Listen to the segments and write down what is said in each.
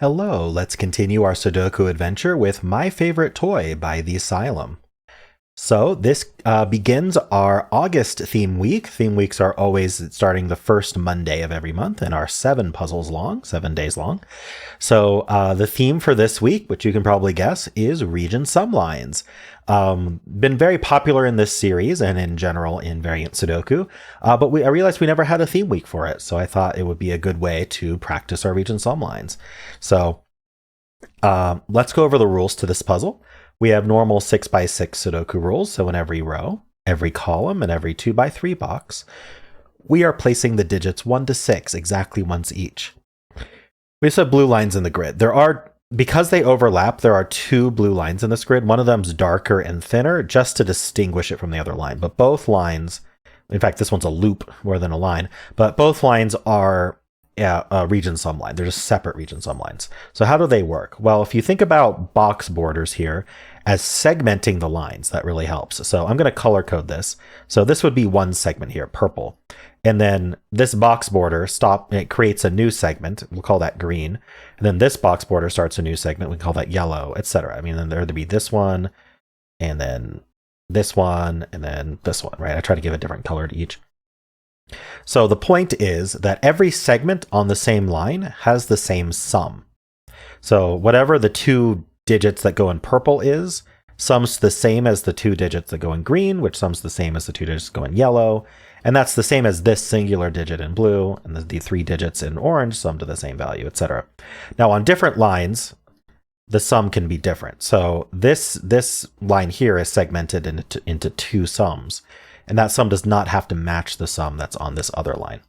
Hello, let's continue our Sudoku adventure with My Favorite Toy by The Asylum. So this begins our August theme week. Theme weeks are always starting the first Monday of every month and are 7 days long. So the theme for this week, which you can probably guess, is region sum lines. Been very popular in this series and in general in Variant Sudoku, but I realized we never had a theme week for it, so I thought it would be a good way to practice our region sum lines. So let's go over the rules to this puzzle. We have normal 6x6 Sudoku rules, so in every row, every column, and every 2x3 box, we are placing the digits 1 to 6 exactly once each. We also have blue lines in the grid. Because they overlap, there are two blue lines in this grid. One of them's darker and thinner, just to distinguish it from the other line. But both lines, in fact, this one's a loop more than a line, but both lines are a region sum line. They're just separate region sum lines. So how do they work? Well, if you think about box borders here as segmenting the lines, that really helps. So I'm going to color code this. So this would be one segment here, purple. And then this box border it creates a new segment. We'll call that green. And then this box border starts a new segment. We call that yellow, etc. I mean, then there'd be this one, and then this one, and then this one, right? I try to give a different color to each. So the point is that every segment on the same line has the same sum. So whatever the two digits that go in purple is, sums the same as the two digits that go in green, which sums the same as the two digits that go in yellow. And that's the same as this singular digit in blue, and the three digits in orange sum to the same value, etc. Now on different lines, the sum can be different. So this line here is segmented into two sums. And that sum does not have to match the sum that's on this other line.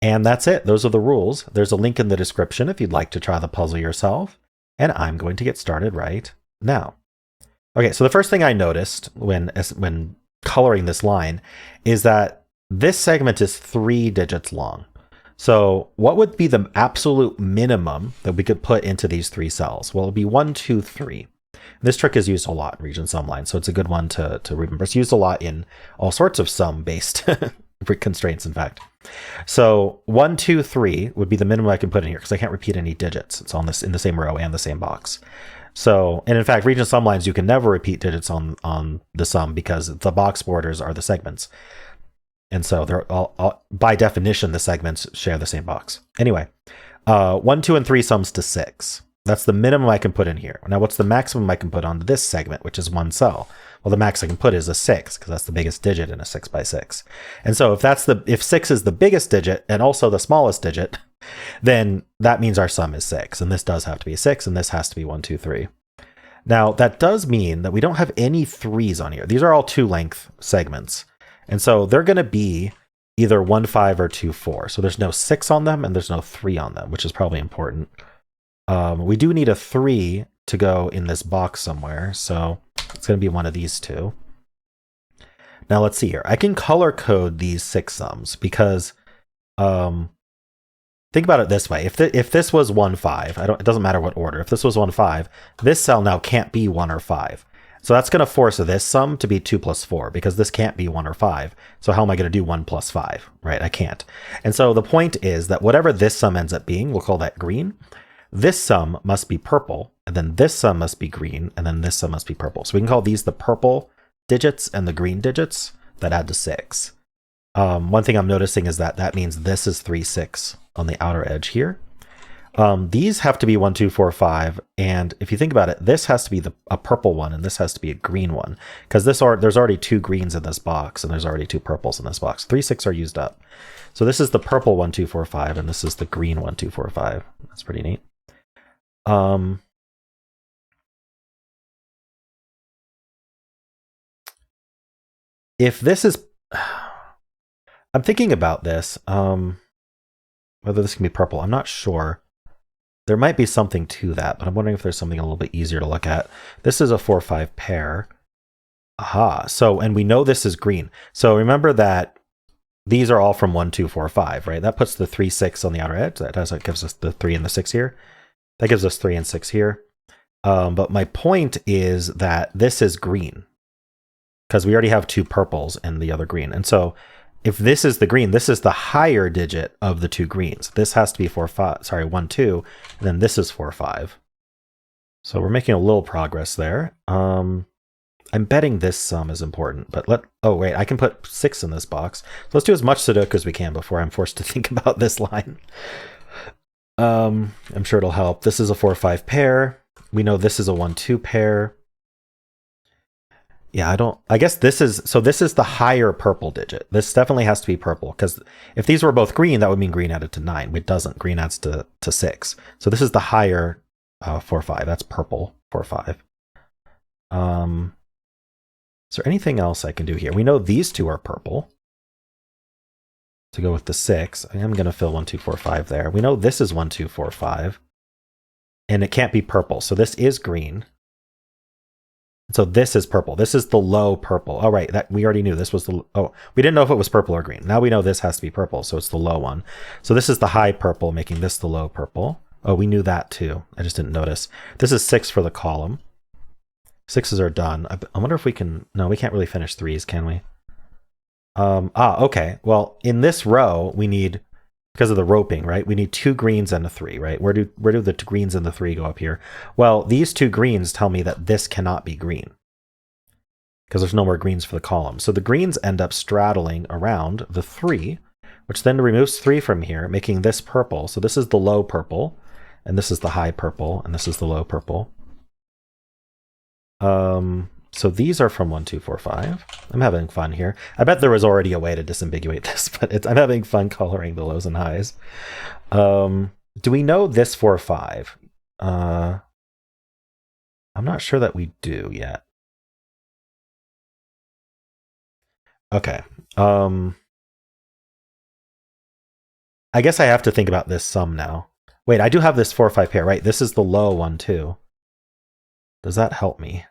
And that's it. Those are the rules. There's a link in the description if you'd like to try the puzzle yourself. And I'm going to get started right now. Okay, so the first thing I noticed when coloring this line is that this segment is 3 digits long. So what would be the absolute minimum that we could put into these 3 cells? Well, it would be 1, 2, 3. This trick is used a lot in region sum lines, so it's a good one to remember. It's used a lot in all sorts of sum-based constraints, in fact. So 1, 2, 3 would be the minimum I can put in here because I can't repeat any digits. It's on this in the same row and the same box. So, and in fact, region sum lines, you can never repeat digits on the sum because the box borders are the segments. And so they're all by definition, the segments share the same box. Anyway, 1, 2, and 3 sums to 6. That's the minimum I can put in here. Now, what's the maximum I can put on this segment, which is 1 cell? Well, the max I can put is a 6, because that's the biggest digit in a 6x6. And so if 6 is the biggest digit and also the smallest digit, then that means our sum is 6. And this does have to be 6, and this has to be 1, 2, 3. Now, that does mean that we don't have any 3s on here. These are all 2-length segments. And so they're going to be either 1, 5 or 2, 4. So there's no 6 on them, and there's no 3 on them, which is probably important. We do need a 3 to go in this box somewhere, so it's going to be one of these two. Now let's see here. I can color code these 6 sums because think about it this way. If this was 1, 5, it doesn't matter what order. If this was 1, 5, this cell now can't be 1 or 5. So that's going to force this sum to be 2 plus 4 because this can't be 1 or 5. So how am I going to do 1 plus 5, right? I can't. And so the point is that whatever this sum ends up being, we'll call that green. This sum must be purple, and then this sum must be green, and then this sum must be purple. So we can call these the purple digits and the green digits that add to 6. One thing I'm noticing is that means this is 3, 6 on the outer edge here. These have to be 1, 2, 4, 5, and if you think about it, this has to be a purple one, and this has to be a green one, because there's already 2 greens in this box, and there's already 2 purples in this box. 3, 6 are used up. So this is the purple 1, 2, 4, 5, and this is the green 1, 2, 4, 5. That's pretty neat. If this is, I'm thinking about this, whether this can be purple, I'm not sure. There might be something to that, but I'm wondering if there's something a little bit easier to look at. This is a 4, 5 pair. Aha. So, and we know this is green. So remember that these are all from 1, 2, 4, 5, right? That puts the 3, 6 on the outer edge. That gives us the 3 and the 6 here. That gives us 3 and 6 here. But my point is that this is green because we already have 2 purples and the other green. And so if this is the green, this is the higher digit of the two greens. This has to be 4, 5, sorry, 1, 2, and then this is 4, 5. So we're making a little progress there. I'm betting this sum is important, but oh wait, I can put 6 in this box. So let's do as much Sudoku as we can before I'm forced to think about this line. I'm sure it'll help. This is a 4, 5 pair. We know this is a 1, 2 pair. Yeah, I guess this is the higher purple digit. This definitely has to be purple, because if these were both green, that would mean green added to 9. It doesn't. Green adds to 6. So this is the higher 4, 5. That's purple 4, 5. Is there anything else I can do here? We know these two are purple. To go with the 6, I am going to fill 1, 2, 4, 5 there. We know this is 1, 2, 4, 5. And it can't be purple. So this is green. So this is purple. This is the low purple. Oh, right. That we already knew this was the... Oh, we didn't know if it was purple or green. Now we know this has to be purple. So it's the low one. So this is the high purple, making this the low purple. Oh, we knew that too. I just didn't notice. This is 6 for the column. 6s are done. I wonder if we can... No, we can't really finish 3s, can we? Okay. Well, in this row, we need... Because of the roping, right? We need 2 greens and a 3, right? Where do the greens and the 3 go up here? Well, these 2 greens tell me that this cannot be green, because there's no more greens for the column. So the greens end up straddling around the 3, which then removes 3 from here, making this purple. So this is the low purple, and this is the high purple, and this is the low purple. So these are from 1, 2, 4, 5. I'm having fun here. I bet there was already a way to disambiguate this, but I'm having fun coloring the lows and highs. Do we know this 4, 5? I'm not sure that we do yet. Okay. I guess I have to think about this sum now. Wait, I do have this 4, 5 pair, right? This is the low one too. Does that help me?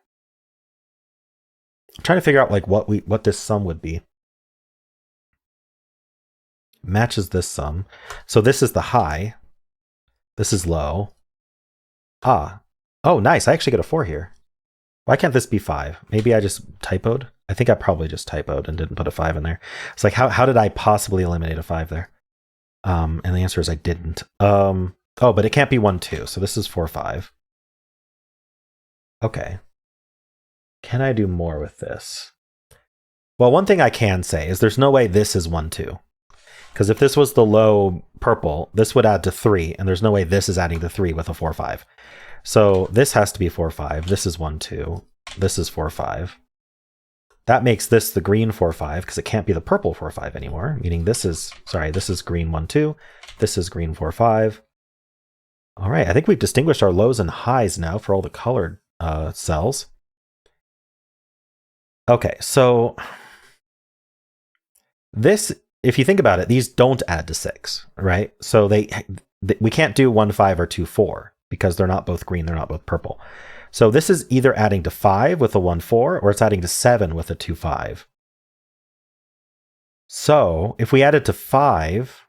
I'm trying to figure out like what this sum would be. Matches this sum. So this is the high. This is low. Ah. Oh, nice. I actually get a 4 here. Why can't this be 5? Maybe I just typoed. I think I probably just typoed and didn't put a 5 in there. It's like, how did I possibly eliminate a 5 there? And the answer is I didn't. Oh, but it can't be 1, 2. So this is 4, 5. Okay. Can I do more with this? Well, one thing I can say is there's no way this is 1, 2. Because if this was the low purple, this would add to 3, and there's no way this is adding to 3 with a 4, 5. So this has to be 4, 5. This is 1, 2. This is 4, 5. That makes this the green 4, 5, because it can't be the purple 4, 5 anymore, meaning this is green 1, 2. This is green 4, 5. All right, I think we've distinguished our lows and highs now for all the colored cells. Okay, so this, if you think about it, these don't add to 6, right? So we can't do 1, 5 or 2, 4 because they're not both green, they're not both purple. So this is either adding to 5 with a 1, 4, or it's adding to 7 with a 2, 5. So if we added to 5,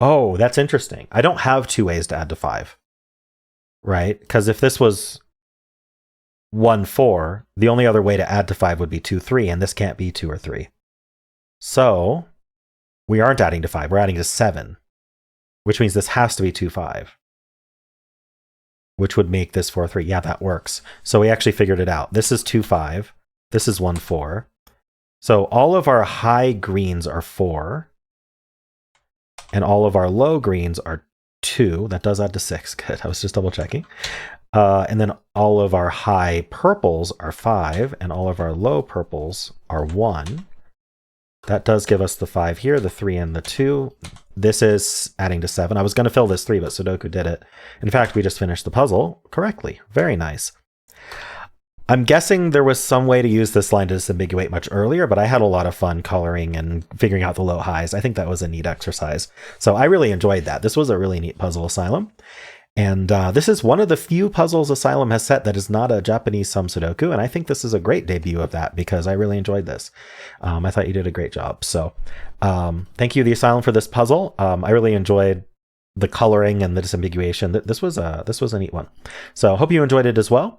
oh, that's interesting. I don't have 2 ways to add to 5, right? Because if this was 1, 4, the only other way to add to 5 would be 2, 3, and this can't be 2 or 3. So we aren't adding to 5, we're adding to 7, which means this has to be 2, 5, which would make this 4, 3. Yeah, that works. So we actually figured it out. This is 2, 5. This is 1, 4. So all of our high greens are 4, and all of our low greens are 2. That does add to 6. Good. I was just double checking. And then all of our high purples are 5, and all of our low purples are 1. That does give us the 5 here, the 3 and the 2. This is adding to 7. I was going to fill this 3, but Sudoku did it. In fact, we just finished the puzzle correctly. Very nice. I'm guessing there was some way to use this line to disambiguate much earlier, but I had a lot of fun coloring and figuring out the low highs. I think that was a neat exercise. So I really enjoyed that. This was a really neat puzzle, Asylum. And this is one of the few puzzles Asylum has set that is not a Japanese sum Sudoku, and I think this is a great debut of that because I really enjoyed this. I thought you did a great job. So thank you, the Asylum, for this puzzle. I really enjoyed the coloring and the disambiguation. This was a neat one. So hope you enjoyed it as well.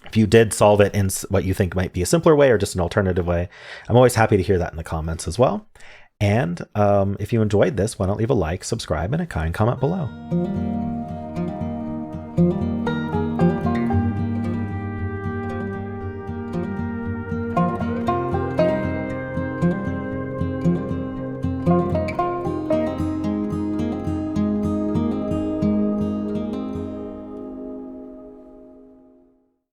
If you did solve it in what you think might be a simpler way or just an alternative way, I'm always happy to hear that in the comments as well. And if you enjoyed this, why don't leave a like, subscribe, and a kind comment below.